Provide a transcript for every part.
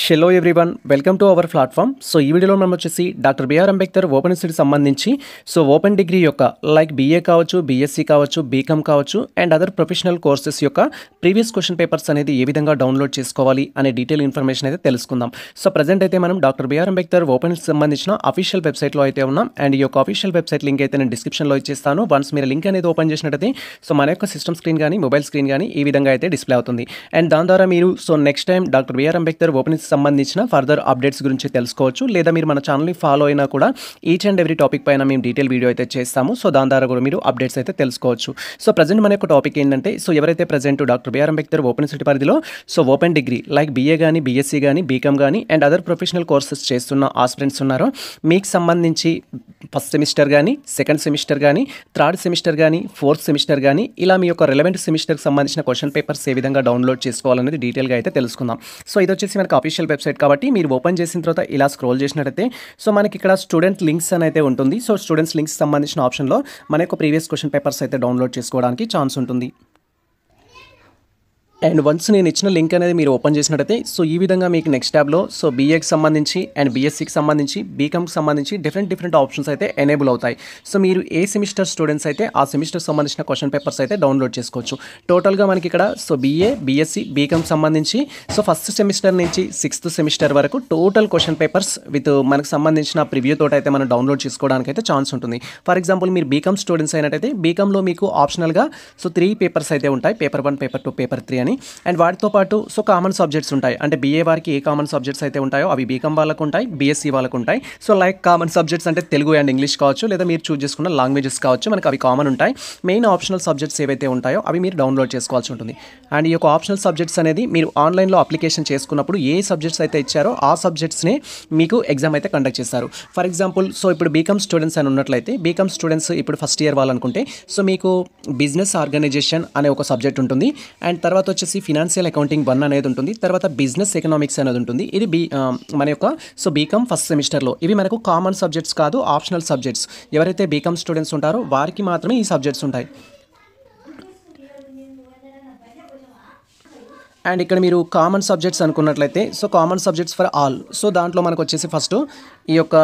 Hello everyone, welcome to our platform. So ఈ వీడియోలో మనం వచ్చేసి డాక్టర్ బిఆర్ అంబేద్కర్ ఓపెన్ యూనివర్సిటీకి సంబంధించి ఓపెన్ డిగ్రీ యొక్క లైక్ బీఏ కావచ్చు, బీఎస్సీ కావచ్చు, బీకామ్ కావచ్చు అండ్ అదర్ ప్రొఫెషనల్ కోర్సెస్ యొక్క ప్రీవియస్ క్వశ్చన్ పేపర్స్ అనేది ఏ విధంగా డౌన్లోడ్ చేసుకోవాలి అనే డీటెయిల్ ఇన్ఫర్మేషన్ అయితే తెలుసుకుందాం. సో ప్రజెంట్ అయితే మనం డాక్టర్ బిఆర్ అంబేద్కర్ ఓపెన్ యూనివర్సిటీకి సంబంధించిన అఫీషియల్ వెబ్సైట్లో అయితే ఉన్నాం. అండ్ ఈ యొక్క అఫీషియల్ వెబ్సైట్ లింక్ అయితే నేను డిస్క్రిప్షన్లో ఇచ్చేస్తాను. వన్స్ మీరు లింక్ అనేది ఓపెన్ చేసినట్టయితే మన యొక్క సిస్టమ్ స్క్రీన్ కానీ మొబైల్ స్క్రీన్ కానీ ఈ విధంగా అయితే డిస్ప్లే అవుతుంది. అండ్ దాని ద్వారా మీరు next time doctor B R Ambedkar open సంబంధించిన ఫర్దర్ అప్డేట్స్ గురించి తెలుసుకోవచ్చు. లేదా మీరు మన ఛానల్ని ఫాలో అయినా కూడా ఈచ్ అండ్ ఎవ్రీ టాపిక్ పైన మేము డీటెయిల్ వీడియో అయితే చేస్తాము. సో దాని ద్వారా కూడా మీరు అప్డేట్స్ అయితే తెలుసుకోవచ్చు. సో ప్రజెంట్ మన యొక్క టాపిక్ ఏంటంటే ఎవరైతే present doctor B R Ambedkar open university పరిధిలో ఓపెన్ డిగ్రీ లైక్ బీఏ కానీ, బీఎస్సీ కానీ, బీకామ్ కానీ అండ్ అదర్ ప్రొఫెషనల్ కోర్సెస్ చేస్తున్న ఆస్పిరెంట్స్ ఉన్నారో మీకు సంబంధించి ఫస్ట్ సెమిస్టర్ కానీ, సెకండ్ సెమిస్టర్ కానీ, థర్డ్ సెమిస్టర్ కానీ, ఫోర్త్ సెమిస్టర్ కానీ ఇలా మీ యొక్క రెలవెంట్ సెమిస్టర్కి సంబంధించిన క్వశ్చన్ పేపర్స్ ఏ విధంగా డౌన్లోడ్ చేసుకోవాలనేది డీటెయిల్గా అయితే తెలుసుకుందాం. సో ఇది వచ్చేసి మనకు అఫీషియల్ వెబ్సైట్ కాబట్టి మీరు ఓపెన్ చేసిన తర్వాత ఇలా స్క్రోల్ చేసినట్టయితే మనకి ఇక్కడ స్టూడెంట్ లింక్స్ అని అయితే ఉంటుంది. సో స్టూడెంట్స్ లింక్స్ సంబంధించిన ఆప్షన్లో మన యొక్క ప్రీవియస్ క్వశ్చన్ పేపర్స్ అయితే డౌన్లోడ్ చేసుకోవడానికి ఛాన్స్ ఉంటుంది. అండ్ వన్స్ నేను ఇచ్చిన లింక్ అనేది మీరు ఓపెన్ చేసినట్టయితే ఈ విధంగా మీకు నెక్స్ట్ ట్యాబ్లో బీఏకి సంబంధించి అండ్ బీఎస్సీకి సంబంధించి, బీకామ్కి సంబంధించి డిఫరెంట్ ఆప్షన్స్ అయితే ఎనేబుల్ అవుతాయి. సో మీరు ఏ సెమిస్టర్ స్టూడెంట్స్ అయితే ఆ సెమిస్టర్ సంబంధించిన క్వశ్చన్ పేపర్స్ అయితే డౌన్లోడ్ చేసుకోవచ్చు. టోటల్గా మనకి ఇక్కడ బీఏ, బీఎస్సీ, బీకామ్కి సంబంధించి ఫస్ట్ సెమిస్టర్ నుంచి సిక్స్త్ సెమిస్టర్ వరకు టోటల్ క్వశ్చన్ పేపర్స్ విత్ మనకు సంబంధించిన ప్రివ్యూ తోట అయితే మనం డౌన్లోడ్ చేసుకోవడానికి అయితే ఛాన్స్ ఉంటుంది. ఫర్ ఎగ్జాంపుల్ మీరు బీకామ్ స్టూడెంట్స్ అయినట్టయితే బీకామ్లో మీకు ఆప్షనల్గా 3 పేపర్స్ అయితే ఉంటాయి, పేపర్ 1, పేపర్ 2, పేపర్ 3 అని. అండ్ వాటితో పాటు కామన్ సబ్జెక్ట్స్ ఉంటాయి. అంటే బీఏ వారికి ఏ కామన్ సబ్జెక్ట్స్ అయితే ఉంటాయో అవి బీకామ్ వాళ్ళకు ఉంటాయి, బీఎస్సీ వాళ్ళకు ఉంటాయి. లైక్ కామన్ సబ్జెక్ట్స్ అంటే తెలుగు అండ్ ఇంగ్లీష్ కావచ్చు, లేదా మీరు చూస్ చేసుకున్న లాంగ్వేజెస్ కావచ్చు, మనకు అవి కామన్ ఉంటాయి. మెయిన్ ఆప్షనల్ సబ్జెక్ట్స్ ఏవైతే ఉంటాయో అవి మీరు డౌన్లోడ్ చేసుకోవాల్సి ఉంటుంది. అండ్ ఈ యొక్క ఆప్షనల్ సబ్జెక్ట్స్ అనేది మీరు ఆన్లైన్లో అప్లికేషన్ చేసుకున్నప్పుడు ఏ సబ్జెక్ట్స్ అయితే ఇచ్చారో ఆ సబ్జెక్ట్స్నే మీకు ఎగ్జామ్ అయితే కండక్ట్ చేస్తారు. ఫర్ ఎగ్జాంపుల్ ఇప్పుడు బీకామ్ స్టూడెంట్స్ అని ఉన్నట్లయితే బీకామ్ స్టూడెంట్స్ ఇప్పుడు ఫస్ట్ ఇయర్ వాళ్ళనుకుంటే మీకు బిజినెస్ ఆర్గనైజేషన్ అనే ఒక సబ్జెక్ట్ ఉంటుంది. అండ్ తర్వాత వచ్చేసి ఫినాన్షియల్ అకౌంటింగ్ 1 అనేది ఉంటుంది. తర్వాత బిజినెస్ ఎకనామిక్స్ అనేది ఉంటుంది. ఇది మన యొక్క బీకామ్ ఫస్ట్ సెమిస్టర్లో. ఇవి మనకు కామన్ సబ్జెక్ట్స్ కాదు, ఆప్షనల్ సబ్జెక్ట్స్. ఎవరైతే బీకామ్ స్టూడెంట్స్ ఉంటారో వారికి మాత్రమే ఈ సబ్జెక్ట్స్ ఉంటాయి. అండ్ ఇక్కడ మీరు కామన్ సబ్జెక్ట్స్ అనుకున్నట్లయితే కామన్ సబ్జెక్ట్స్ ఫర్ ఆల్. దాంట్లో మనకు వచ్చేసి ఫస్ట్ ఈ యొక్క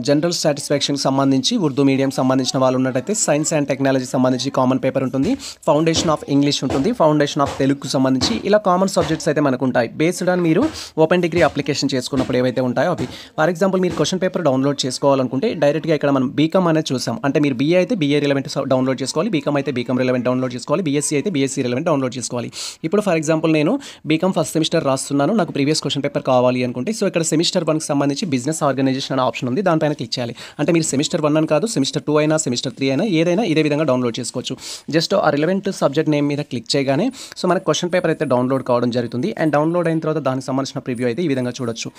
జనరల్ సాటిస్ఫాక్షన్కి సంబంధించి ఉర్దూ మీడియం సంబంధించిన వాళ్ళు ఉన్నట్టయితే సైన్స్ అండ్ టెక్నాలజీ సంబంధించి కామన్ పేపర్ ఉంటుంది, ఫౌండేషన్ ఆఫ్ ఇంగ్లీష్ ఉంటుంది, ఫౌండేషన్ ఆఫ్ తెలుగుకు సంబంధించి ఇలా కామన్ సబ్జెక్ట్స్ అయితే మనకు ఉంటాయి. బేస్డ్ ఆన్ మీరు ఓపెన్ డిగ్రీ అప్లికేషన్ చేసుకున్నప్పుడు ఏవైతే ఉంటాయో అవి. ఫర్ ఎగ్జాంపుల్ మీరు క్వశ్చన్ పేపర్ డౌన్లోడ్ చేసుకోవాలనుకుంటే డైరెక్ట్గా ఇక్కడ మనం బీకామ్ అనేది చూసాం. అంటే మీరు బీఏ అయితే బీఏ రిలవెంట్ డౌన్లోడ్ చేసుకోవాలి, బీకామ్ అయితే బీకామ్ రిలవెంట్ డౌన్లోడ్ చేసుకోవాలి, బీఎస్సీ అయితే బీఎస్సీ రిలవెంట్ డౌన్లోడ్ చేసుకోవాలి. ఇప్పుడు ఫర్ ఎగ్జాంపుల్ నేను బీకామ్ ఫస్ట్ సెమిస్టర్ రాస్తున్నాను, నాకు ప్రీవియస్ క్వశ్చన్ పేపర్ కావాలి అనుకుంటే ఇక్కడ సెమిస్టర్ 1కి సంబంధించి బిజినెస్ ఆర్గనైజేషన్ అనే ఆప్షన్ ఉంది, దానిపైన క్లిక్ చేయాలి. అంటే మీరు సెమిస్టర్ 1 అని కాదు, సెమిస్టర్ 2 అయినా, సెమిస్టర్ 3 అయినా ఏదైనా ఇదే విధంగా డౌన్లోడ్ చేసుకోవచ్చు. జస్ట్ ఆ రిలవెంట్ సబ్జెక్ట్ నేమ్ మీద క్లిక్ చేయగానే మనకు క్వశ్చన్ పేపర్ అయితే డౌన్లోడ్ కావడం జరుగుతుంది. అండ్ డౌన్లోడ్ అయిన తర్వాత దానికి సంబంధించిన ప్రివ్యూ అయితే ఈ విధంగా చూడొచ్చు.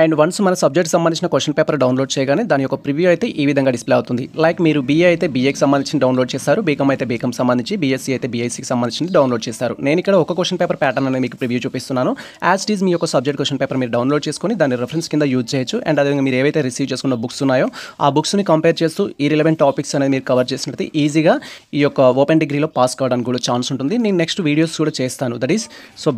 అండ్ వన్స్ మన సబ్జెక్ట్ సంబంధించిన క్వశ్చన్ పేపర్ డౌన్లోడ్ చేయగానే దాని యొక్క ప్రివ్యూ అయితే ఈ విధంగా డిస్ప్లే అవుతుంది. లైక్ మీరు బీఏ అయితే బీఏకి సంబంధించి డౌన్లోడ్ చేస్తారు, బీకామ్ అయితే బీకామ్ సంబంధించి, బీఎస్సీ అయితే బీఎస్సీకి సంబంధించి డౌన్లోడ్ చేస్తారు. నేను ఇక్కడ ఒక క్వశ్చన్ పేపర్ ప్యాటర్న్ అనేది మీకు ప్రివ్యూ చూపిస్తున్నాను. యాజ్ ఇట్ ఈజ్ మీ యొక్క సబ్జెక్ట్ క్వశ్చన్ పేపర్ మీరు డౌన్లోడ్ చేసుకొని దాన్ని రెఫరెన్స్ కింద యూజ్ చేయొచ్చు. అండ్ అదేవిధంగా మీరు ఏవైతే రిసీవ్ చేసుకున్న బుక్స్ ఉన్నాయో ఆ బుక్స్ని కంపేర్ చేస్తూ ఈ రిలవెంట్ టాపిక్స్ అనేది మీరు కవర్ చేసినట్లయితే ఈజీగా ఈ యొక్క ఓపెన్ డిగ్రీలో పాస్ కావడానికి కూడా ఛాన్స్ ఉంటుంది. నేను నెక్స్ట్ వీడియోస్ కూడా చేస్తాను. దట్ ఈస్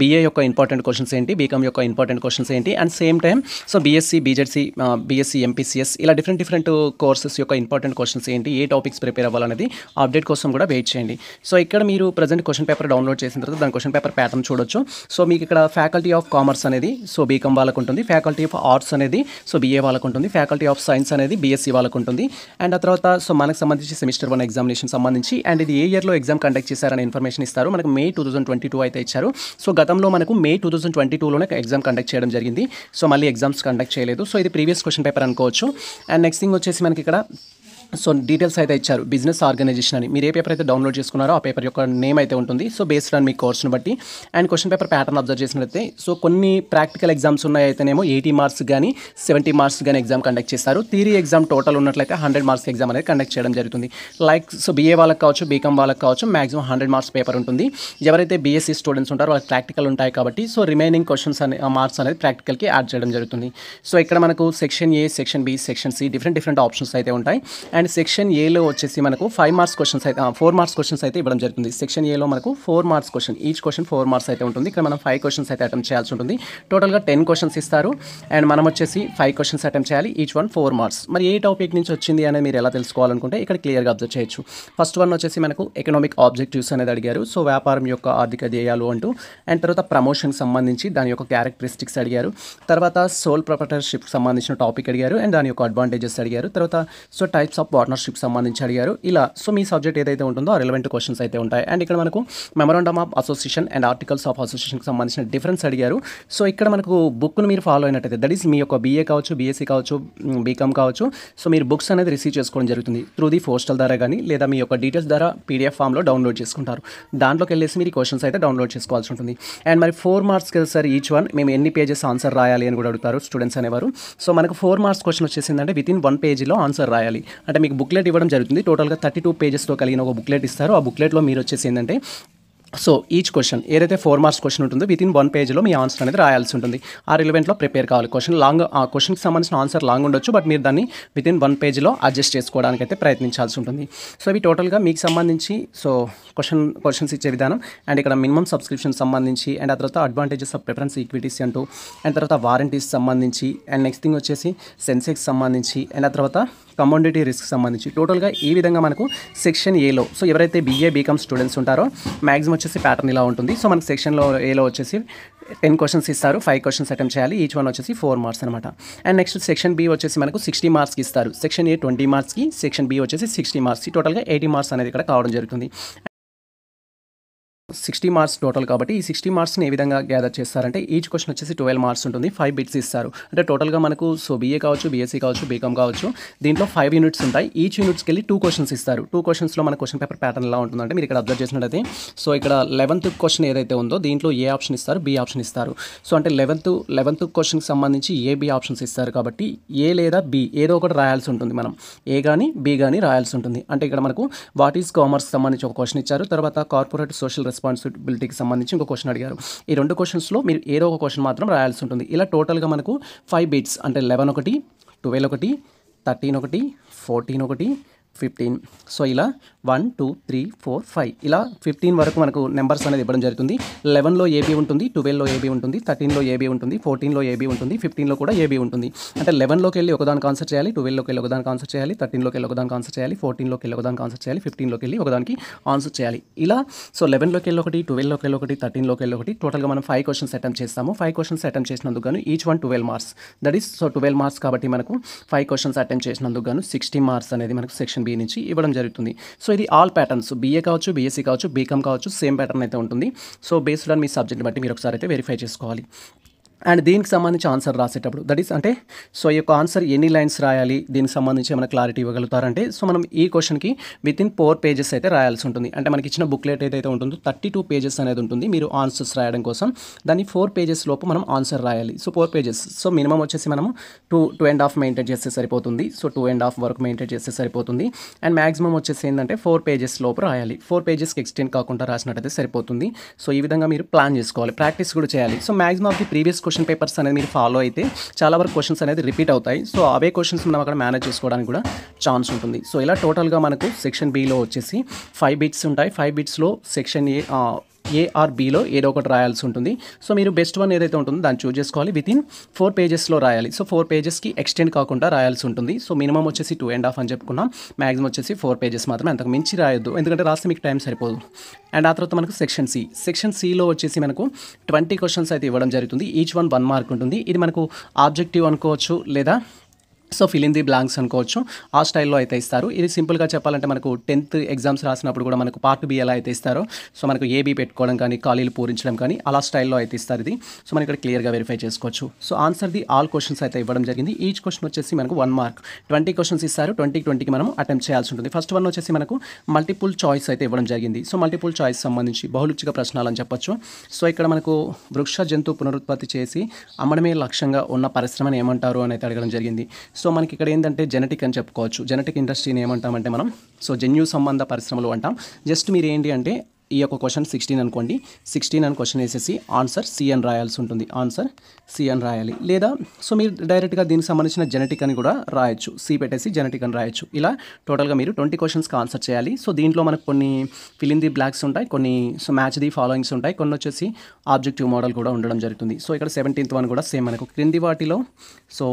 బీఏ యొక్క ఇంపార్టెంట్ క్వశ్చన్స్ ఏంటి, బీకామ్ యొక్క ఇంపార్టెంట్ క్వశ్చన్స్ ఏంటి, and same time BSc, BSc, MPCS ఇలా డిఫరెంట్ కోర్సెస్ యొక్క ఇంపార్టెంట్ క్వశ్చన్స్ ఏంటి, ఏ టాపిక్స్ ప్రిపేర్ అవ్వాలనేది అప్డేట్ కోసం కూడా వెయిట్ చేయండి. ఇక్కడ మీరు ప్రజెంట్ క్వశ్చన్ పేపర్ డౌన్లోడ్ చేసిన తర్వాత దాని క్వశ్చన్ పేపర్ ప్యాటర్న్ చూడొచ్చు. మీకు ఇక్కడ ఫ్యాకల్టీ ఆఫ్ కామర్స్ అనేది బీకామ్ వాళ్ళకు ఉంటుంది, ఫ్యాకల్టీ ఆఫ్ ఆర్ట్స్ అనేది బీఏ వాళ్ళకు ఉంటుంది, ఫ్యాకల్టీ ఆఫ్ సైన్స్ అనేది బీఎస్సీ వాళ్ళకు ఉంటుంది. అండ్ ఆ తర్వాత మనకు సంబంధించి సెమిస్టర్ 1 ఎగ్జామినేషన్ సంబంధించి అండ్ ఇది ఏ ఇయర్లో ఎగ్జామ్ కండక్ట్ చేశారనే ఇన్ఫర్మేషన్ ఇస్తారు. మనకు మే 2022 అయితే ఇచ్చారు. గతంలో మనకు మే 2022లోనే ఎగ్జామ్ కండక్ట్ చేయడం జరిగింది. మళ్ళీ ఎగ్జామ్స్ కండక్ట్ చేయలేదు. ఇది ప్రీవియస్ క్వశ్చన్ పేపర్ అనుకోవచ్చు. అండ్ నెక్స్ట్ థింగ్ వచ్చేసి మనకి ఇక్కడ డీటెయిల్స్ అయితే ఇచ్చారు. బిజినెస్ ఆర్గనైజేషన్ అని మీరు ఏ పేపర్ అయితే డౌన్లోడ్ చేసుకున్నారో ఆ పేపర్ యొక్క నేమ్ అయితే ఉంటుంది. బేస్డ్ ఆన్ మీ కోర్స్ని బట్టి. And question paper pattern observe చేసినట్లయితే కొన్ని ప్రాక్టికల్ ఎగ్జామ్స్ ఉన్నాయైతేనేమో 80 మార్క్స్ కానీ 70 మార్క్స్ కానీ ఎగ్జామ్ కండక్ట్ చేస్తారు. థియరీ ఎగ్జామ్ టోటల్ ఉన్నట్లయితే 100 మార్క్స్ ఎగ్జామ్ అనేది కండక్ట్ చేయడం జరుగుతుంది. లైక్ బీఏ వాళ్ళకి కావచ్చు, బీకామ్ వాళ్ళకి కావచ్చు, మాక్సిమం 100 మార్క్స్ పేపర్ ఉంటుంది. ఎవరైతే బీఎస్సీ స్టూడెంట్స్ ఉంటారో వాళ్ళకి ప్రాక్టికల్ ఉంటాయి కాబట్టి రిమైనింగ్ క్వశ్చన్స్ మార్క్స్ అనేది ప్రాక్టికల్కి యాడ్ చేయడం జరుగుతుంది. ఇక్కడ మనకు section A, section B, section C different options అయితే ఉంటాయి. అండ్ సెక్షన్ ఏలో వచ్చేసి మనకు 5 మార్క్స్ క్వశ్చన్స్ అయితే 4 మార్క్స్ క్వశ్చన్స్ అయితే ఇవ్వడం జరుగుతుంది. సెక్షన్ ఏలో మనకు 4 marks question, each question 4 marks అయితే ఉంటుంది. ఇక్కడ మనం 5 క్వశ్చన్స్ అయితే అటెంప్ట్ చేయాల్సి ఉంటుంది. టోటల్గా 10 క్వశ్చన్స్ ఇస్తారు అండ్ మనం వచ్చేసి 5 క్వశ్చన్స్ అటెంప్ట్ చేయాలి, ఈచ్ వన్ 4 మార్క్స్. మరి ఏ టాపిక్ నుంచి వచ్చింది అనేది మీరు ఎలా తెలుసుకోవాలనుకుంటే ఇక్కడ క్లియర్గా అబ్జర్వ్ చేయొచ్చు. ఫస్ట్ వన్ వచ్చేసి మనకు ఎకనామిక్ ఆబ్జెక్టివ్స్ అనేది అడిగారు. సో వ్యాపారం యొక్క ఆర్థిక ధ్యేయాలు అంటూ, అండ్ తర్వాత ప్రమోషన్కి సంబంధించి దాని యొక్క క్యారెక్టరిస్టిక్స్ అడిగారు. తర్వాత సోల్ ప్రొప్రైటర్షిప్కి సంబంధించిన టాపిక్ అడిగారు అండ్ దాని యొక్క అడ్వాంటేజెస్ అడిగారు. తర్వాత సో టైప్స్ ఆఫ్ పార్ట్నర్షిప్ సంబంధించి అడిగారు. ఇలా సో మీ సబ్జెక్ట్ ఏదైతే ఉంటుందో ఆ రిలవెంట్ క్వశ్చన్స్ అయితే ఉంటాయి. అండ్ ఇక్కడ మనకు memorandum of association and articles of అసోసియేషన్కి సంబంధించిన డిఫరెన్స్ అడిగారు. సో ఇక్కడ మనకు బుక్ను మీరు ఫాలో అయినట్టయితే, దట్ ఈస్ మీ యొక్క బీఏ కావచ్చు, బీఎస్సీ కావచ్చు, బీకామ్ కావచ్చు, సో మీరు బుక్స్ అనేది రిసీవ్ చేసుకోవడం జరుగుతుంది త్రూ ది పోస్టల్ ద్వారా కానీ లేదా మీ యొక్క డీటెయిల్స్ ద్వారా పీడిఎఫ్ ఫామ్లో డౌన్లోడ్ చేసుకుంటారు. దాంట్లోకి వెళ్ళేసి మీరు క్వశ్చన్స్ అయితే డౌన్లోడ్ చేసుకోవాల్సి ఉంటుంది. అండ్ మరి 4 మార్క్స్ కదా సార్ ఈచ్ వన్, మేము ఎన్ని పేజెస్ ఆన్సర్ రాయాలి అని కూడా అడుగుతారు స్టూడెంట్స్ అనేవారు. సో మనకు 4 మార్క్స్ క్వశ్చన్ వచ్చేసిందంటే వితిన్ 1 పేజీలో ఆన్సర్ రాయాలి. అంటే మీకు బుక్లెట్ ఇవ్వడం జరుగుతుంది. టోటల్గా 32 పేజెస్తో కలిగిన ఒక బుక్లెట్ ఇస్తారు. ఆ బుక్లెట్లో మీరు వచ్చేసి ఏంటంటే సో ఈచ్ క్వశ్చన్ ఏదైతే 4 మార్క్స్ క్వశ్చన్ ఉంటుందో వితిన్ 1 పేజ్లో మీ ఆన్సర్ అనేది రాయాల్సి ఉంటుంది. ఆ రిలవెంట్లో ప్రిపేర్ కావాలి. క్వశ్చన్ లాంగ్, ఆ క్వశ్చన్కి సంబంధించిన ఆన్సర్ లాంగ్ ఉండొచ్చు, బట్ మీరు దాన్ని వితిన్ 1 పేజ్లో అడ్జస్ట్ చేసుకోవడానికి అయితే ప్రయత్నించాల్సి ఉంటుంది. సో ఇవి టోటల్గా మీకు సంబంధించి సో క్వశ్చన్స్ ఇచ్చే విధానం. అండ్ ఇక్కడ మినిమం సబ్స్క్రిప్షన్ సంబంధించి, అండ్ ఆ తర్వాత అడ్వాంటేజెస్ ఆఫ్ ప్రిఫరెన్స్ ఈక్విటీస్ అంటూ, అండ్ తర్వాత వారంటీస్ సంబంధించి, అండ్ నెక్స్ట్ థింగ్ వచ్చేసి సెన్సెక్స్ సంబంధించి, అండ్ ఆ తర్వాత కమోడిటీ రిస్క్ సంబంధించి టోటల్గా ఈ విధంగా మనకు సెక్షన్ ఏలో సో ఎవరైతే బీఏ బీకామ్ స్టూడెంట్స్ ఉంటారో మ్యాక్సిమం వచ్చేసి ప్యాటర్న్ ఇలా ఉంటుంది. సో మనకు సెక్షన్లో ఏలో వచ్చేసి 10 క్వశ్చన్స్ ఇస్తారు, 5 క్వశ్చన్స్ అటెంప్ట్ చేయాలి, ఈచ్ వన్ వచ్చేసి 4 మార్క్స్ అనమాట. అండ్ నెక్స్ట్ సెక్షన్ బి వచ్చేసి మనకు 60 మార్క్స్కి ఇస్తారు. సెక్షన్ ఏ 20 మార్క్స్కి, సెక్షన్ బి వచ్చేసి 60 మార్క్స్కి, టోటల్గా 80 మార్క్స్ అనేది ఇక్కడ కావడం జరుగుతుంది. 60 మార్క్స్ టోటల్ కాబట్టి ఈ 60 మార్క్స్ని ఏ విధంగా గ్యాదర్ చేస్తారంటే ఈచ్ క్వశ్చన్ వచ్చేసి 12 మార్క్స్ ఉంటుంది, 5 బిట్స్ ఇస్తారు. అంటే టోటల్గా మనకు సో బీఏ కావచ్చు, బీఎస్సీ కావచ్చు, బీకామ్ కావచ్చు, దీంట్లో 5 యూనిట్స్ ఉంటాయి. ఈచ్ యూనిట్స్కి వెళ్ళి 2 క్వశ్చన్స్ ఇస్తారు. 2 క్వశ్చన్స్లో మన క్వశ్చన్ పేపర్ ప్యాటర్న్ ఎలా ఉంటుందంటే మీరు ఇక్కడ అబ్జర్వ్ చేసినట్టయితే సో ఇక్కడ 11th క్వశ్చన్ ఏదైతే ఉందో దీంట్లో ఏ ఆప్షన్ ఇస్తారు, బి ఆప్షన్ ఇస్తారు. సో అంటే 11th క్వశ్చన్కి సంబంధించి ఏ బి ఆప్షన్స్ ఇస్తారు కాబట్టి ఏ లేదా బి ఏదో ఒకటి రాయాల్సి ఉంటుంది. మనం ఏ కానీ బి కానీ రాయాల్సి ఉంటుంది. అంటే ఇక్కడ మనకు వాట్ ఈజ్ కామర్స్ సంబంధించి ఒక క్వశ్చన్ ఇచ్చారు, తర్వాత కార్పొరేట్ సోషల్ రెస్పాన్సిబిలిటీకి సంబంధించి ఇంకో క్వశ్చన్ అడిగారు. ఈ 2 క్వశ్చన్స్లో మీరు ఏదో ఒక క్వశ్చన్ మాత్రం రాయాల్సి ఉంటుంది. ఇలా టోటల్గా మనకు 5 బిట్స్ అంటే 11 ఒకటి, 12 ఒకటి, 13 ఒకటి, 14 ఒకటి, 15. సో ఇలా 1 2 3 4 5 ఇలా 15 వరకు మనకు నెంబర్స్ అనేది ఇవ్వడం జరుగుతుంది. 11లో ఏబీ ఉంటుంది, 12లో ఏబీ ఉంటుంది, 13లో ఏబీ ఉంటుంది, 14లో ఏబీ ఉంటుంది, 15లో కూడా ఏబీ ఉంటుంది. అంటే 11లోకి వెళ్ళి ఒకదానికి ఆన్సర్ చేయాలి, 12లోకి వెళ్ళి ఒకదానికి ఆన్సర్ చేయాలి, 13లోకి వెళ్ళి ఒకదానికి ఆన్సర్ చేయాలి, 14లోకి వెళ్ళి ఒకదానికి ఆన్సర్ చేయాలి, 15లోకి వెళ్ళి ఒకదానికి ఆన్సర్ చేయాలి. ఇలా సో 11లోకి వెళ్ళి ఒకటి, 12లోకి వెళ్ళి ఒకటి, 13లోకి వెళ్ళి ఒకటి, టోటల్గా మనం 5 క్వశ్చన్స్ అటెంప్ట్ చేస్తాము. 5 క్వశ్చన్స్ అటెంప్ట్ చేసినందుకు గాను each one 12 marks. That is so 12 marks కాబట్టి మనకు 5 క్వశ్చన్స్ అటెంప్ట్ చేసినందుకు గాను 60 మార్క్స్ అనేది మనకు సెక్షన్ బి నుంచి ఇవ్వడం జరుగుతుంది. సో ఇది ఆల్ ప్యాటర్న్స్, బీఏ కావచ్చు, బీఎస్సీ కావచ్చు, బీకామ్ కావచ్చు, సేమ్ ప్యాటర్న్ అయితే ఉంటుంది. So based on me subject బట్టి మీరు ఒకసారి అయితే వెరిఫై చేసుకోవాలి. అండ్ దీనికి సంబంధించి ఆన్సర్ రాసేటప్పుడు దట్ ఈస్ అంటే సో ఈ యొక్క ఆన్సర్ ఎన్ని లైన్స్ రాయాలి, దీనికి సంబంధించి ఏమైనా క్లారిటీ ఇవ్వగలుగుతారంటే సో మనం ఈ క్వశ్చన్కి వితిన్ 4 పేజెస్ అయితే రాయాల్సి ఉంటుంది. అంటే మనకి ఇచ్చిన బుక్లెట్ ఏదైతే ఉంటుందో 32 పేజెస్ అనేది ఉంటుంది. మీరు ఆన్సర్స్ రాయడం కోసం దాన్ని 4 పేజెస్ లోపు మనం ఆన్సర్ రాయాలి. సో 4 పేజెస్ సో మినిమం వచ్చేసి మనము 2.5 మెయింటైన్ చేస్తే సరిపోతుంది. సో 2.5 వరకు మెయింటైన్ చేస్తే సరిపోతుంది. అండ్ మ్యాక్సిమం వచ్చేసి ఏంటంటే 4 పేజెస్ లోపు రాయాలి. 4 పేజెస్కి ఎక్స్టెండ్ కాకుండా రాసినట్టయితే సరిపోతుంది. సో ఈ విధంగా మీరు ప్లాన్ చేసుకోవాలి, ప్రాక్టీస్ కూడా చేయాలి. So maximum of the previous question papers అనేది మీరు ఫాలో అయితే చాలా వరకు క్వశ్చన్స్ అనేది రిపీట్ అవుతాయి. సో అవే క్వశ్చన్స్ మనం అక్కడ మేనేజ్ చేసుకోవడానికి కూడా ఛాన్స్ ఉంటుంది. సో ఇలా టోటల్గా మనకు సెక్షన్ బిలో వచ్చేసి 5 బిట్స్ ఉంటాయి. 5 బిట్స్లో సెక్షన్ ఏ ఆర్ బిలో ఏదో ఒకటి రాయాల్సి ఉంటుంది. సో మీరు బెస్ట్ వన్ ఏదైతే ఉంటుందో దాన్ని చూస్ చేసుకోవాలి. వితిన్ 4 పేజెస్లో రాయాలి. సో 4 పేజెస్కి ఎక్స్టెండ్ కాకుండా రాయాల్సి ఉంటుంది. సో మినిమం వచ్చేసి 2.5 అని చెప్పుకున్నాం, మ్యాక్సిమం వచ్చేసి 4 పేజెస్ మాత్రమే, అంతకు మించి రాయొద్దు, ఎందుకంటే రాస్తే మీకు టైం సరిపోదు. అండ్ ఆ తర్వాత మనకు సెక్షన్ సిలో వచ్చేసి మనకు 20 క్వశ్చన్స్ అయితే ఇవ్వడం జరుగుతుంది. ఈచ్ వన్ 1 మార్క్ ఉంటుంది. ఇది మనకు ఆబ్జెక్టివ్ అనుకోవచ్చు లేదా so fill in the blanks అనుకోవచ్చు, ఆ స్టైల్లో అయితే ఇస్తారు. ఇది సింపుల్గా చెప్పాలంటే మనకు 10th ఎగ్జామ్స్ రాసినప్పుడు కూడా మనకు పార్ట్ బి ఎలా అయితే ఇస్తారో సో మనకు ఏబీ పెట్టుకోవడం కానీ ఖాళీలు పూరించడం కానీ అలా స్టైల్లో అయితే ఇస్తారు. ఇది సో మనం ఇక్కడ క్లియర్గా వెరిఫై చేసుకోవచ్చు. So answer the all questions అయితే ఇవ్వడం జరిగింది. ఈచ్ క్వశ్చన్ వచ్చేసి మనకు 1 మార్క్, 20 క్వశ్చన్స్ ఇస్తారు. 20కి మనం అటెంప్ట్ చేయాల్సి ఉంటుంది. ఫస్ట్ వన్ వచ్చేసి మనకు మల్టిపుల్ చాయిస్ అయితే ఇవ్వడం జరిగింది. సో మల్టిపుల్ చాయిస్ సంబంధించి బహుళిక ప్రశ్నలు అని చెప్పొచ్చు. సో ఇక్కడ మనకు వృక్ష జంతు పునరుత్పత్తి చేసి అమ్మడమే లక్ష్యంగా ఉన్న పరిశ్రమను ఏమంటారు అని అయితే అడగడం జరిగింది. సో మనకి ఇక్కడ ఏంటంటే జెనెటిక్ అని చెప్పుకోవచ్చు. జెనెటిక్ ఇండస్ట్రీని ఏమంటామంటే మనం సో జన్యు సంబంధ పరిశ్రమలు అంటాం. జస్ట్ మీరు ఏంటి అంటే ఈ యొక్క క్వశ్చన్ 16 అనుకోండి, 16 అని క్వశ్చన్ వేసేసి ఆన్సర్ సి అని రాయాల్సి ఉంటుంది, ఆన్సర్ సి అని రాయాలి. లేదా సో మీరు డైరెక్ట్గా దీనికి సంబంధించిన జెనెటిక్ అని కూడా రాయొచ్చు, సి పెట్టేసి జెనెటిక్ అని రాయొచ్చు. ఇలా టోటల్గా మీరు 20 క్వశ్చన్స్కి ఆన్సర్ చేయాలి. సో దీంట్లో మనకు కొన్ని ఫిల్ ఇన్ ది బ్లాక్స్ ఉంటాయి, కొన్ని సో మ్యాచ్ ది ఫాలోయింగ్స్ ఉంటాయి, కొన్ని వచ్చేసి ఆబ్జెక్టివ్ మోడల్ కూడా ఉండడం జరుగుతుంది. సో ఇక్కడ 17th వన్ కూడా సేమ్ మనకు క్రింది వాటిలో సో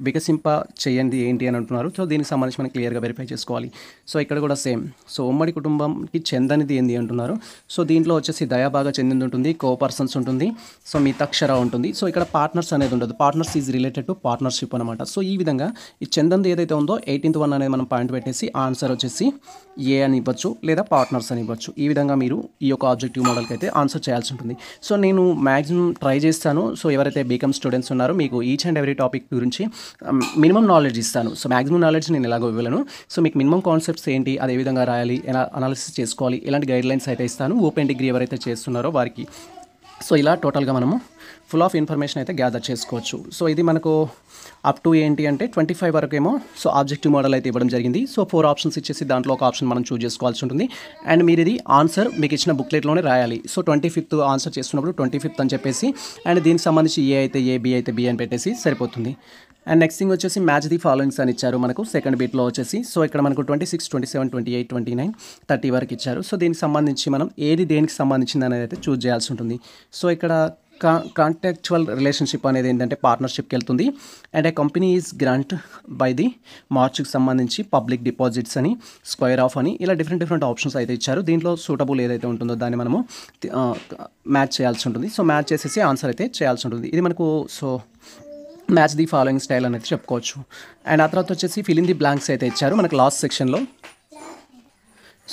వికసింప చేయండి ఏంటి అని అంటున్నారు. సో దీనికి సంబంధించి మనం క్లియర్గా వెరిఫై చేసుకోవాలి. సో ఇక్కడ కూడా సేమ్, సో ఉమ్మడి కుటుంబంకి చెందనిది ఏంటి అంటున్నారు. సో దీంట్లో వచ్చేసి దయా బాగా చెందింది ఉంటుంది, కో పర్సన్స్ ఉంటుంది, సో మితాక్షర ఉంటుంది. సో ఇక్కడ పార్ట్నర్స్ అనేది ఉండదు, partners is related to partnership అనమాట. సో ఈ విధంగా ఈ చెందంది ఏదైతే ఉందో 18th వన్ అనేది మనం పాయింట్ పెట్టేసి ఆన్సర్ వచ్చేసి ఏ అని ఇవ్వచ్చు లేదా పార్ట్నర్స్ అని ఇవ్వచ్చు. ఈ విధంగా మీరు ఈ యొక్క ఆబ్జెక్టివ్ మోడల్కి అయితే ఆన్సర్ చేయాల్సి ఉంటుంది. సో నేను మ్యాక్సిమం ట్రై చేస్తాను. సో ఎవరైతే బీకామ్ స్టూడెంట్స్ ఉన్నారో మీకు ఈచ్ అండ్ ఎవ్రీ టాపిక్ గురించి మినిమం నాలెడ్జ్ ఇస్తాను. సో మ్యాక్సిమం నాలెడ్జ్ నేను ఎలాగో ఇవ్వలేను. సో మీకు మినిమం కాన్సెప్ట్స్ ఏంటి, అదే విధంగా రాయాలి, ఎలా అనాలిసిస్ చేసుకోవాలి, ఇలాంటి గైడ్లైన్స్ అయితే ఇస్తాను ఓపెన్ డిగ్రీ ఎవరైతే చేస్తున్నారో వారికి. సో ఇలా టోటల్గా మనము ఫుల్ ఆఫ్ ఇన్ఫర్మేషన్ అయితే గ్యాదర్ చేసుకోవచ్చు. సో ఇది మనకు అప్ టు ఏంటి అంటే 25 వరకు ఏమో సో ఆబ్జెక్టివ్ మోడల్ అయితే ఇవ్వడం జరిగింది. సో 4 ఆప్షన్స్ ఇచ్చేసి దాంట్లో ఒక ఆప్షన్ మనం చూస్ చేసుకోవాల్సి ఉంటుంది. అండ్ మీరు ఇది ఆన్సర్ మీకు ఇచ్చిన బుక్లెట్లోనే రాయాలి. సో 25th ఆన్సర్ చేస్తున్నప్పుడు 25th అని చెప్పేసి, అండ్ దీనికి సంబంధించి ఏ అయితే ఏ, బి అయితే బి అని పెట్టేసి సరిపోతుంది. అండ్ నెక్స్ట్ థింగ్ వచ్చేసి మ్యాచ్ ది ఫాలోయింగ్స్ అని ఇచ్చారు మనకు సెకండ్ బీట్లో వచ్చేసి. సో ఇక్కడ మనకు 26, 27, 28, 29, 30 వరకు ఇచ్చారు. సో దీనికి సంబంధించి మనం ఏది దేనికి సంబంధించింది అనేది అయితే చూస్ చేయాల్సి ఉంటుంది. సో ఇక్కడ కాంటాక్చువల్ రిలేషన్షిప్ అనేది ఏంటంటే పార్ట్నర్షిప్కి వెళ్తుంది. And a company is grant by the మార్చ్కి సంబంధించి పబ్లిక్ డిపాజిట్స్ అని, స్క్వేర్ ఆఫ్ అని, ఇలా డిఫరెంట్ ఆప్షన్స్ అయితే ఇచ్చారు. దీంట్లో సూటబుల్ ఏదైతే ఉంటుందో దాన్ని మనము మ్యాచ్ చేయాల్సి ఉంటుంది. సో మ్యాచ్ చేసేసి ఆన్సర్ అయితే చేయాల్సి ఉంటుంది. ఇది మనకు so match the following style అనేది చెప్పుకోవచ్చు. అండ్ ఆ తర్వాత వచ్చేసి ఫిల్ ఇన్ ది బ్లాంక్స్ అయితే ఇచ్చారు మనకు లాస్ట్ సెక్షన్లో.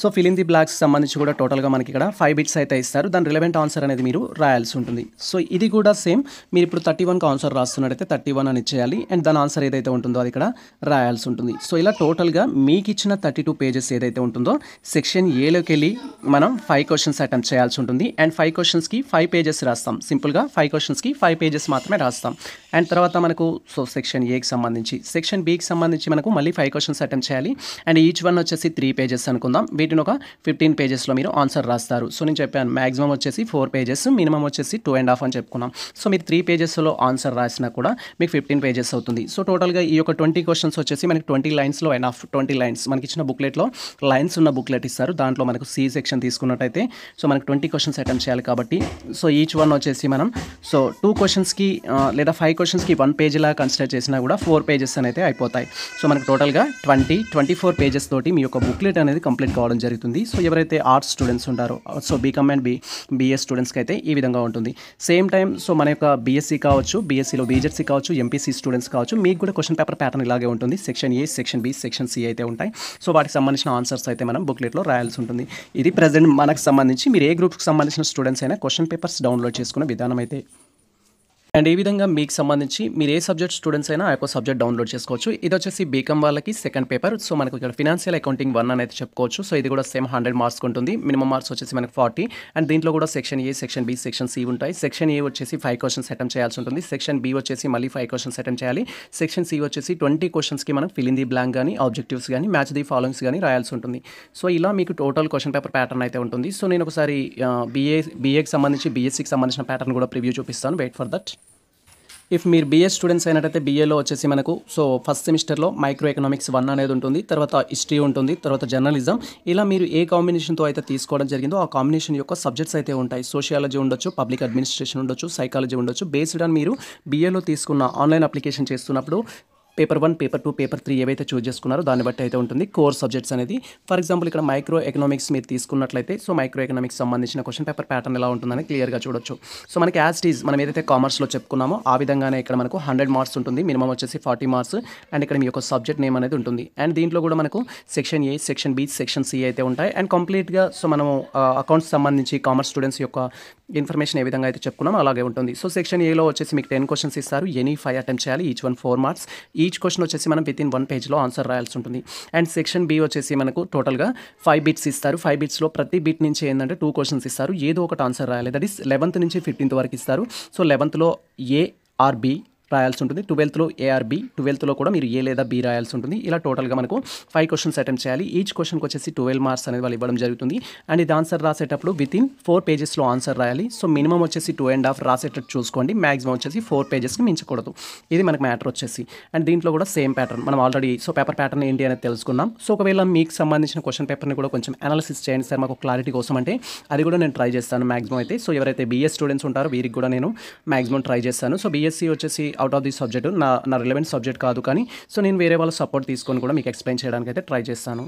So fill in the blocks సంబంధించి కూడా టోటల్గా మనకి ఇక్కడ 5 బిట్స్ అయితే ఇస్తారు. దాని రిలవెంట్ ఆన్సర్ అనేది మీరు రాయాల్సి ఉంటుంది. సో ఇది కూడా సేమ్, మీరు ఇప్పుడు 31కి ఆన్సర్ రాస్తున్నట్టయితే 31 అని ఇచ్చేయాలి. అండ్ దాని ఆన్సర్ ఏదైతే ఉంటుందో అది ఇక్కడ రాయాల్సి ఉంటుంది. సో ఇలా టోటల్గా మీకు ఇచ్చిన 32 పేజెస్ ఏదైతే ఉంటుందో సెక్షన్ ఏలోకి వెళ్ళి మనం 5 క్వశ్చన్స్ అటెంప్ట్ చేయాల్సి ఉంటుంది. అండ్ 5 క్వశ్చన్స్కి 5 పేజెస్ రాస్తాం, సింపుల్గా 5 క్వశ్చన్స్కి 5 పేజెస్ మాత్రమే రాస్తాం. అండ్ తర్వాత మనకు సో సెక్షన్ ఏకి సంబంధించి, సెక్షన్ బికి సంబంధించి మనకు మళ్ళీ 5 క్వశ్చన్స్ అటెంప్ట్ చేయాలి. అండ్ ఈచ్ వన్ వచ్చేసి 3 పేజెస్ అనుకుందాం. వీటిని ఒక 15 పేజెస్లో మీరు ఆన్సర్ రాస్తారు. సో నేను చెప్పాను మ్యాక్సిమం వచ్చేసి 4 పేజెస్, మినిమం వచ్చేసి 2.5 అని చెప్పుకున్నాం. సో మీరు 3 పేజెస్లో ఆన్సర్ రాసినా కూడా మీకు 15 పేజెస్ అవుతుంది. సో టోటల్గా ఈ యొక్క 20 క్వశ్చన్స్ వచ్చేసి మనకి 20 లైన్స్లో ఎనఫ్. 20 లైన్స్ మనకి ఇచ్చిన బుక్లెట్లో లైన్స్ ఉన్న బుక్లెట్ ఇస్తారు. దాంట్లో మనకు సి సెక్షన్ తీసుకున్నట్టయితే సో మనకు 20 క్వశ్చన్స్ అటెంప్ట్ చేయాలి కాబట్టి సో ఈచ్ వన్ వచ్చేసి మనం సో 2 క్వశ్చన్స్కి లేదా 5 క్వశ్చన్స్కి 1 పేజీలా కన్సిడర్ చేసినా కూడా 4 పేజెస్ అయితే అయిపోతాయి. సో మనకు టోటల్గా 24 పేజెస్ తోటి మీ యొక్క బుక్లెట్ అనేది కంప్లీట్ కావడం జరుగుతుంది. సో ఎవరైతే ఆర్ట్స్ స్టూడెంట్స్ ఉంటారో సో బీకామ్ అండ్ బీఎస్ స్టూడెంట్స్కి అయితే ఈ విధంగా ఉంటుంది. సేమ్ టైం సో మన యొక్క బీఎస్సీ కావచ్చు, బీఎస్సీలో బీజెడ్సీ కావచ్చు, ఎంపీసీ స్టూడెంట్స్ కావచ్చు, మీకు కూడా క్వశ్చన్ పేపర్ ప్యాటర్న్ ఇలాగే ఉంటుంది. Section A, section B, section C అయితే ఉంటాయి. సో వాటికి సంబంధించిన ఆన్సర్స్ అయితే మనం బుక్లెట్లో రాయాల్సి ఉంటుంది. ఇది ప్రజెంట్ మనకు సంబంధించి మీరు ఏ గ్రూప్కి సంబంధించిన స్టూడెంట్స్ అయినా క్వశ్చన్ పేపర్స్ డౌన్లోడ్ చేసుకునే విధానం అయితే. అండ్ ఈ విధంగా మీకు సంబంధించి మీరు ఏ సబ్జెక్ట్ స్టూడెంట్స్ అయినా ఆ యొక్క సబ్జెక్ట్ డౌన్లోడ్ చేసుకోవచ్చు. ఇది వచ్చేసి బీకామ్ వాళ్ళకి సెకండ్ పేపర్. సో మనకు ఇక్కడ ఫినాన్షియల్ అకౌంటింగ్ 1 అనేది చెప్పుకోవచ్చు. సో ఇది కూడా సేమ్ 100 మార్క్స్ ఉంటుంది. మినిమం మార్క్స్ వచ్చేసి మనకు 40. అండ్ దీంట్లో కూడా section A, section B, section C ఉంటాయి. సెక్షన్ ఏ వచ్చేసి 5 క్వశ్చన్స్ అటెంప్ట్ చేయాల్సి ఉంటుంది. సెక్షన్ బి వచ్చేసి మళ్ళీ 5 క్వశ్చన్స్ అటెంప్ట్ చేయాలి. సెక్షన్ సి వచ్చేసి 20 క్వశ్చన్స్కి మనం ఫిల్ ఇన్ ది బ్లాంక్ కానీ, ఆబ్జెక్టివ్స్ కానీ, మ్యాచ్ ది ఫాలోయింగ్స్ కానీ రాయాల్సి ఉంటుంది. సో ఇలా మీకు టోటల్ క్వశ్చన్ పేపర్ ప్యాటర్న్ అయితే ఉంటుంది. సో నేను ఒకసారి బీఏకి సంబంధించి బీఎస్సీకి సంబంధించిన ప్యాటర్న్ కూడా ప్రివ్యూ చూపిస్తాను. Wait for that. ఇఫ్ మీరు బీఎస్ స్టూడెంట్స్ అయినట్టయితే బీఏలో వచ్చేసి మనకు సో ఫస్ట్ సెమిస్టర్లో మైక్రో ఎకనామిక్స్ 1 అనేది ఉంటుంది, తర్వాత హిస్టరీ ఉంటుంది, తర్వాత జర్నలిజం. ఇలా మీరు ఏ కాంబినేషన్తో అయితే తీసుకోవడం జరిగిందో ఆ కాంబినేషన్ యొక్క సబ్జెక్ట్స్ అయితే ఉంటాయి. సోషియాలజీ ఉండొచ్చు, పబ్లిక్ అడ్మినిస్ట్రేషన్ ఉండొచ్చు, సైకాలజీ ఉండొచ్చు. బేస్డ్ ఆన్ మీరు బీఏలో తీసుకున్న ఆన్లైన్ అప్లికేషన్ చేస్తున్నప్పుడు పేపర్ 1, పేపర్ 2, పేపర్ 3 ఏవైతే చూస్ చేసుకున్నారో దాన్ని బట్టి అయితే ఉంటుంది కోర్ సబ్జెక్ట్స్ అనేది. ఫర్ ఎగ్జాంపుల్ ఇక్కడ మైక్రో ఎకనామిక్స్ మీరు తీసుకున్నట్లయితే సో మైక్రో ఎకనామిక్స్ సంబంధించిన క్వశ్చన్ పేపర్ ప్యాటర్న్ ఎలా ఉంటుందని క్లియర్గా చూడొచ్చు. సో మనకి యాజ్ టీజ్ మనం ఏదైతే కామర్స్లో చెప్పుకున్నామో ఆ విధంగానే ఇక్కడ మనకు 100 మార్క్స్ ఉంటుంది. మినిమం వచ్చేసి 40 మార్క్స్. అండ్ ఇక్కడ మీ యొక్క సబ్జెక్ట్ నేమ్ అనేది ఉంటుంది. అండ్ దీంట్లో కూడా మనకు section A, section B, section C అయితే ఉంటాయి. అండ్ కంప్లీట్గా సో మనము అకౌంట్స్ సంబంధించి కామర్స్ స్టూడెంట్స్ యొక్క ఇన్ఫర్మేషన్ ఏ విధంగా అయితే చెప్పుకున్నామో అలాగే ఉంటుంది. సో సెక్షన్ ఏలో వచ్చేసి మీకు 10 క్వశ్చన్స్ ఇస్తారు. ఎనీ 5 అటెంప్ట్ చేయాలి. Each one 4 marks. Each question వచ్చేసి మనం విత్ ఇన్ 1 పేజ్లో ఆన్సర్ రాయాల్సి ఉంటుంది. అండ్ సెక్షన్ బి వచ్చేసి మనకు టోటల్గా 5 బిట్స్ ఇస్తారు. 5 బిట్స్లో ప్రతి బిట్ నుంచి ఏంటంటే 2 క్వశ్చన్స్ ఇస్తారు. ఏదో ఒకటి ఆన్సర్ రాయాలి. దట్ ఈస్ 11th నుంచి 15th వరకు ఇస్తారు. సో 11thలో ఏ ఆర్ బి, రాయాల్సి ఉంటుంది. 12th ఏ ఆర్ బి, 12th కూడా మీరు ఏ లేదా బి రాయాల్సి ఉంటుంది. ఇలా టోటల్గా మనకు 5 క్వశ్చన్స్ అటెంప్ట్ చేయాలి. ఈచ్ క్వశ్చన్కి వచ్చేసి 12 మార్క్స్ అనేది వాళ్ళు ఇవ్వడం జరుగుతుంది. అండ్ ఇది ఆన్సర్ రాసేటప్పుడు వితిన్ 4 పేజెస్లో ఆన్సర్ రాయాలి. సో మినిమం వచ్చేసి 2.5 రాసేటట్టు చూసుకోండి. మ్యాక్సిమం వచ్చేసి 4 పేజెస్కి మించకూడదు. ఇది మనకు మ్యాటర్ వచ్చేసి. అండ్ దీంట్లో కూడా సేమ్ ప్యాటర్న్ మనం ఆల్రెడీ సో పేపర్ ప్యాటర్న్ ఏంటి అనేది తెలుసుకున్నాం. సో ఒకవేళ మీకు సంబంధించిన క్వశ్చన్ పేపర్ని కూడా కొంచెం అనాలిసిస్ చేయండి సార్ మాకు క్లారిటీ కోసం అంటే అది కూడా నేను ట్రై చేస్తాను మ్యాక్సిమం అయితే. సో ఎవరైతే బీఎస్ స్టూడెంట్స్ ఉంటారో వీరికి కూడా నేను మ్యాక్సిమం ట్రై చేస్తాను. సో బీఎస్సీ వచ్చేసి అవుట్ ఆఫ్ ది సబ్జెక్ట్ నా రిలవెంట్ సబ్జెక్ట్ కాదు, కానీ సో నేను వేరే వాళ్ళ సపోర్ట్ తీసుకొని కూడా మీకు ఎక్స్ప్లెయిన్ చేయడానికి అయితే ట్రై చేస్తాను.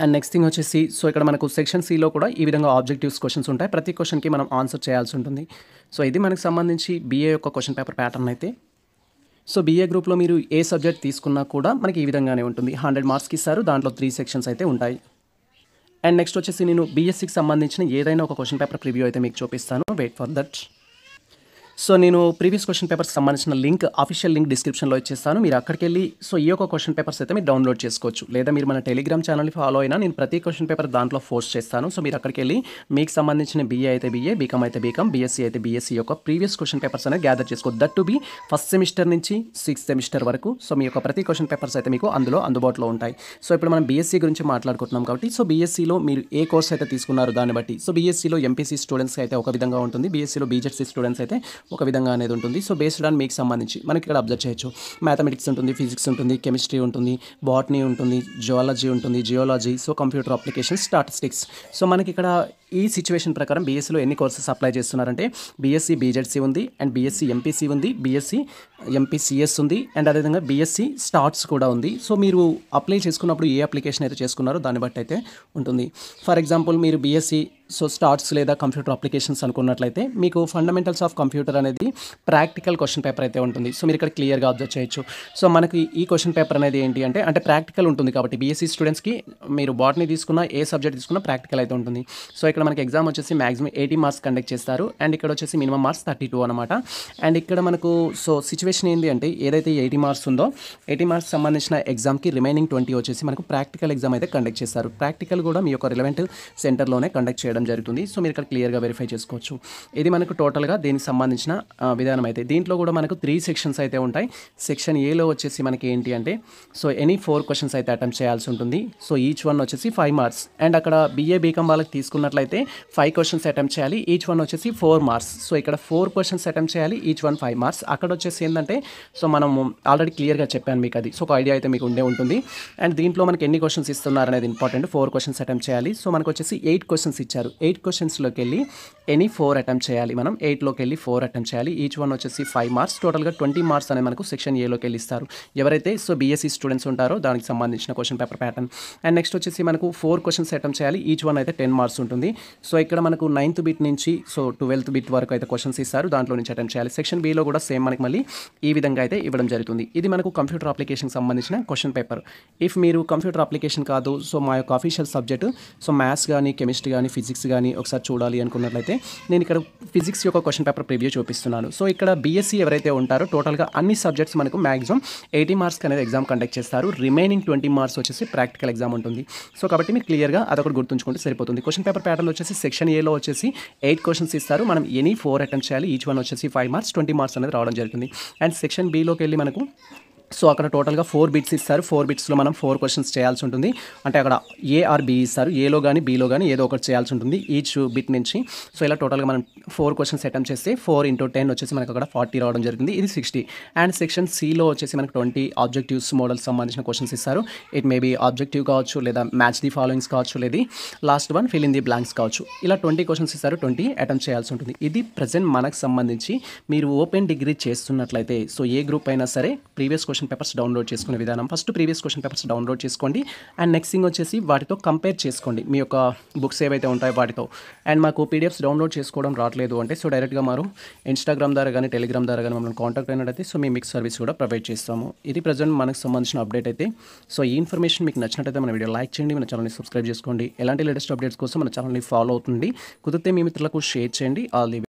అండ్ నెక్స్ట్ థింగ్ వచ్చేసి సో ఇక్కడ మనకు సెక్షన్ సిలో కూడా ఈ విధంగా ఆబ్జెక్టివ్స్ క్వశ్చన్స్ ఉంటాయి. ప్రతి క్వశ్చన్కి మనం ఆన్సర్ చేయాల్సి ఉంటుంది. సో ఇది మనకు సంబంధించి బీఏ యొక్క క్వశ్చన్ పేపర్ ప్యాటర్న్ అయితే. సో బీఏ గ్రూప్లో మీరు ఏ సబ్జెక్ట్ తీసుకున్నా కూడా మనకి ఈ విధంగానే ఉంటుంది. 100 మార్క్స్కి ఇస్తారు. దాంట్లో 3 సెక్షన్స్ అయితే ఉంటాయి. అండ్ నెక్స్ట్ వచ్చేసి నేను బీఎస్సీకి సంబంధించిన ఏదైనా ఒక క్వశ్చన్ పేపర్ ప్రివ్యూ అయితే మీకు చూపిస్తాను. Wait for that. సో నేను ప్రీవియస్ క్వశ్చన్ పేపర్స్ సంబంధించిన లింక్ అఫీషియల్ లింక్ డిస్క్రిప్షన్లో ఇచ్చేస్తాను. మీరు అక్కడికి వెళ్ళి సో ఈ యొక్క క్వశ్చన్ పేపర్స్ అయితే మీరు డౌన్లోడ్ చేసుకోవచ్చు. లేదా మీరు మన టెలిగ్రామ్ ఛానల్ని ఫాలో అయినా నేను ప్రతి క్వశ్చన్ పేపర్ దాంట్లో పోస్ట్ చేస్తాను. సో మీరు అక్కడికి వెళ్ళి మీకు సంబంధించిన బీఏ అయితే బీఏ, బీకామ్ అయితే బీకామ్, బీఎస్సీ అయితే బీఎస్సీ యొక్క ప్రీవియస్ క్వశ్చన్ పేపర్స్ అనేది గ్యాదర్ చేసుకోవచ్చు. That to be first semester నుంచి 6th సెమిస్టర్ వరకు. సో మీ యొక్క ప్రతి క్వశ్చన్ పేపర్స్ అయితే మీకు అందులో అందుబాటులో ఉంటాయి. సో ఇప్పుడు మనం బీఎస్సీ గురించి మాట్లాడుకుంటున్నాం కాబట్టి సో బీఎస్సీలో మీరు ఏ కోర్స్ అయితే తీసుకున్నారో దాన్ని బట్టి సో బీఎస్సీలో ఎంపీసీ స్టూడెంట్స్ అయితే ఒక విధంగా ఉంటుంది. బీఎస్సీలో బీజెడ్సీ స్టూడెంట్స్ అయితే ఒక విధంగా అనేది ఉంటుంది. సో బేస్డ్ ఆన్ మీకు సంబంధించి మనకి ఇక్కడ అబ్జర్వ్ చేయొచ్చు. మ్యాథమెటిక్స్ ఉంటుంది, ఫిజిక్స్ ఉంటుంది, కెమిస్ట్రీ ఉంటుంది, బాటనీ ఉంటుంది, జువాలజీ ఉంటుంది, geology, so computer application, statistics. So మనకి ఇక్కడ ఈ సిచ్యువేషన్ ప్రకారం బీఎస్సీలో ఎన్ని కోర్సెస్ అప్లై చేస్తున్నారంటే బీఎస్సీ బీజెడ్సీ ఉంది, అండ్ బీఎస్సీ ఎంపీసీ ఉంది, బీఎస్సీ ఎంపీసీఎస్ ఉంది, అండ్ అదేవిధంగా బీఎస్సీ స్టార్ట్స్ కూడా ఉంది. సో మీరు అప్లై చేసుకున్నప్పుడు ఏ అప్లికేషన్ అయితే చేసుకున్నారో దాన్ని బట్టి అయితే ఉంటుంది. ఫర్ ఎగ్జాంపుల్ మీరు బీఎస్సీ సో స్టార్ట్స్ లేదా కంప్యూటర్ అప్లికేషన్స్ అనుకున్నట్లయితే మీకు ఫండమెంటల్స్ ఆఫ్ కంప్యూటర్ అనేది ప్రాక్టికల్ క్వశ్చన్ పేపర్ అయితే ఉంటుంది. సో మీరు ఇక్కడ క్లియర్గా అబ్జర్వ్ చేయొచ్చు. సో మనకి ఈ క్వశ్చన్ పేపర్ అనేది ఏంటి అంటే ప్రాక్టికల్ ఉంటుంది కాబట్టి బీఎస్సీ స్టూడెంట్స్కి మీరు బాటనీ తీసుకున్న ఏ సబ్జెక్ట్ తీసుకున్నా ప్రాక్టికల్ అయితే ఉంటుంది. సో ఇక్కడ మనకి ఎగ్జామ్ వచ్చేసి మాక్సిమం 80 మార్క్స్ కండక్ట్ చేస్తారు. అండ్ ఇక్కడ వచ్చేసి మినిమం మార్క్స్ 32 అనమాట. అండ్ ఇక్కడ మనకు సో సిచ్యువేషన్ ఏంటి అంటే ఏదైతే 80 మార్క్స్ ఉందో 80 మార్క్స్ సంబంధించిన ఎగ్జామ్కి రిమైనింగ్ 20 వచ్చేసి మనకు ప్రాక్టికల్ ఎగ్జామ్ అయితే కండక్ట్ చేస్తారు. ప్రాక్టికల్ కూడా మీ యొక్క రిలవెంట్ సెంటర్లోనే కండక్ట్ చేయడం జరుగుతుంది. సో మీరు ఇక్కడ క్లియర్గా వెరిఫై చేసుకోవచ్చు. ఇది మనకు టోటల్గా దీనికి సంబంధించిన విధానం అయితే. దీంట్లో కూడా మనకు 3 సెక్షన్స్ అయితే ఉంటాయి. సెక్షన్ ఏలో వచ్చేసి మనకి ఏంటి అంటే సో ఎనీ 4 క్వశ్చన్స్ అయితే అటెంప్ట్ చేయాల్సి ఉంటుంది. సో ఈచ్ వన్ వచ్చేసి 5 మార్క్స్. అండ్ అక్కడ బీఏ బీకామ్ వాళ్ళకి తీసుకున్నట్లయితే 5 క్వశ్చన్స్ అటెంప్ట్ చేయాలి. ఈచ్ వన్ వచ్చేసి 4 మార్క్స్. సో ఇక్కడ 4 క్వశ్చన్స్ అటెంప్ట్ చేయాలి. Each one 5 marks. అక్కడ వచ్చేసి ఏంటంటే సో మనం ఆల్రెడీ క్లియర్గా చెప్పాను మీకు అది. సో ఒక ఐడియా అయితే మీకు ఉండే ఉంటుంది. అండ్ దీంట్లో మనకి ఎన్ని క్వశ్చన్స్ ఇస్తున్నారు అనేది ఇంపార్టెంట్. 4 క్వశ్చన్స్ అటెంప్ట్ చేయాలి. సో మనకు వచ్చేసి 8 క్వశ్చన్స్ ఇచ్చారు. 8 క్వశ్చన్స్లోకి వెళ్ళి ఎనీ 4 అటెంప్ట్ చేయాలి. మనం 8లోకి వెళ్ళి 4 అటెంప్ట్ చేయాలి. ఈచ్ వన్ వచ్చేసి 5 మార్క్స్. టోటల్గా 20 మార్క్స్ అనేది మనకు సెక్షన్ ఏలోకి వెళ్ళి ఇస్తారు. ఎవరైతే సో బీఎస్సీ స్టూడెంట్స్ ఉంటారో దానికి సంబంధించిన question paper pattern. And next వచ్చేసి మనకు 4 క్వశ్చన్స్ అటెంప్ట్ చేయాలి. ఈచ్ వన్ అయితే 10 మార్క్స్ ఉంటుంది. సో ఇక్కడ మనకు 9th బిట్ నుంచి సో 12th బిట్ వరకు అయితే క్వశ్చన్స్ ఇస్తారు. దాంట్లో నుంచి అటెంప్ట్ చేయాలి. సెక్షన్ బిలో కూడా సేమ్ మనకి మళ్ళీ ఈ విధంగా అయితే ఇవ్వడం జరుగుతుంది. ఇది మనకు కంప్యూటర్ అప్లికేషన్కి సంబంధించిన క్వశ్చన్ పేపర్. ఇఫ్ మీరు కంప్యూటర్ అప్లికేషన్ కాదు సో మా యొక్క అఫీషియల్ సబ్జెక్టు సో మ్యాథ్స్ కానీ కెమిస్ట్రీ కానీ ఫిజిక్స్ కానీ ఒకసారి చూడాలి అనుకున్నట్లయితే నేను ఇక్కడ ఫిజిక్స్ యొక్క క్వశ్చన్ పేపర్ ప్రివ్యూ చూపిస్తున్నాను. సో ఇక్కడ బీఎస్సీ ఎవరైతే ఉంటారో టోటల్గా అన్ని సబ్జెక్ట్స్ మనకు మ్యాక్సిమం 80 మార్క్స్ అనేది ఎగ్జామ్ కండక్ట్ చేస్తారు. రిమైనింగ్ 20 మార్క్స్ వచ్చేసి ప్రాక్టికల్ ఎగ్జామ్ ఉంటుంది. సో కాబట్టి మీరు క్లియర్గా అదొకటి గుర్తుంచుకుంటే సరిపోతుంది. క్వశ్చన్ పేపర్ ప్యాటర్న్ వచ్చేసి సెక్షన్ ఏలో వచ్చేసి 8 క్వశ్చన్స్ ఇస్తారు. మనం ఎనీ 4 అటెంప్ట్ చేయాలి. ఈచ్ వన్ వచ్చేసి 5 మార్క్స్ 20 మార్క్స్ అనేది రావడం జరుగుతుంది. అండ్ సెక్షన్ బిలోకి వెళ్ళి మనకు సో అక్కడ టోటల్గా 4 బిట్స్ ఇస్తారు. 4 బిట్స్లో మనం 4 క్వశ్చన్స్ చేయాల్సి ఉంటుంది. అంటే అక్కడ ఏ ఆర్ బి ఇస్తారు. ఏలో కానీ బీలో కానీ ఏదో ఒకటి చేయాల్సి ఉంటుంది ఈచ్ బిట్ నుంచి. సో ఇలా టోటల్గా మనం 4 క్వశ్చన్స్ అటెంప్ట్ చేస్తే 4 × 10 వచ్చేసి మనకు అక్కడ 40 రావడం జరుగుతుంది. ఇది 60. అండ్ సెక్షన్ సిలో వచ్చేసి మనకు 20 ఆబ్జెక్టివ్స్ మోడల్స్ సంబంధించిన క్వశ్చన్స్ ఇస్తారు. ఇట్ మే బీ ఆబ్జెక్టివ్ కావచ్చు, లేదా మ్యాచ్ ది ఫాలోయింగ్స్ కావచ్చు, లేదా last one fill in the blanks కావచ్చు. ఇలా 20 క్వశ్చన్స్ ఇస్తారు. 20 అటెంప్ట్ చేయాల్సి ఉంటుంది. ఇది ప్రజెంట్ మనకు సంబంధించి మీరు ఓపెన్ డిగ్రీ చేస్తున్నట్లయితే సో ఏ గ్రూప్ అయినా సరే ప్రీవియస్ క్వశ్చన్ పేపర్స్ డౌన్లోడ్ చేసుకునే విధానం. First previous question papers download చేసుకోండి. అండ్ నెక్స్ట్ థింగ్ వచ్చేసి వాటితో కంపేర్ చేసుకోండి మీ యొక్క బుక్స్ ఏవైతే ఉంటాయో వాటితో. అండ్ మాకు పీడిఎఫ్స్ డౌన్లోడ్ చేసుకోవడం రావట్లేదు అంటే సో డైరెక్ట్గా మనం ఇన్స్టాగ్రామ్ ద్వారా కానీ టెలిగ్రామ్ ద్వారా కానీ మమ్మల్ని కాంటాక్ట్ అయినట్టయితే సో మేము మీకు సర్వీస్ కూడా ప్రొవైడ్ చేస్తాము. ఇది ప్రజెంట్ మనకు సంబంధించిన అప్డేట్ అయితే. సో ఈ ఇన్ఫర్మేషన్ మీకు నచ్చినట్టయితే మన వీడియో లైక్ చేయండి, మన ఛానల్ని సబ్స్క్రైబ్ చేసుకోండి. ఎలాంటి లేటెస్ట్ అప్డేట్స్ కోసం మన ఛానల్ని ఫాలో అవుతుంది. కుదిరితే మీ మిత్రులకు షేర్ చేయండి. All the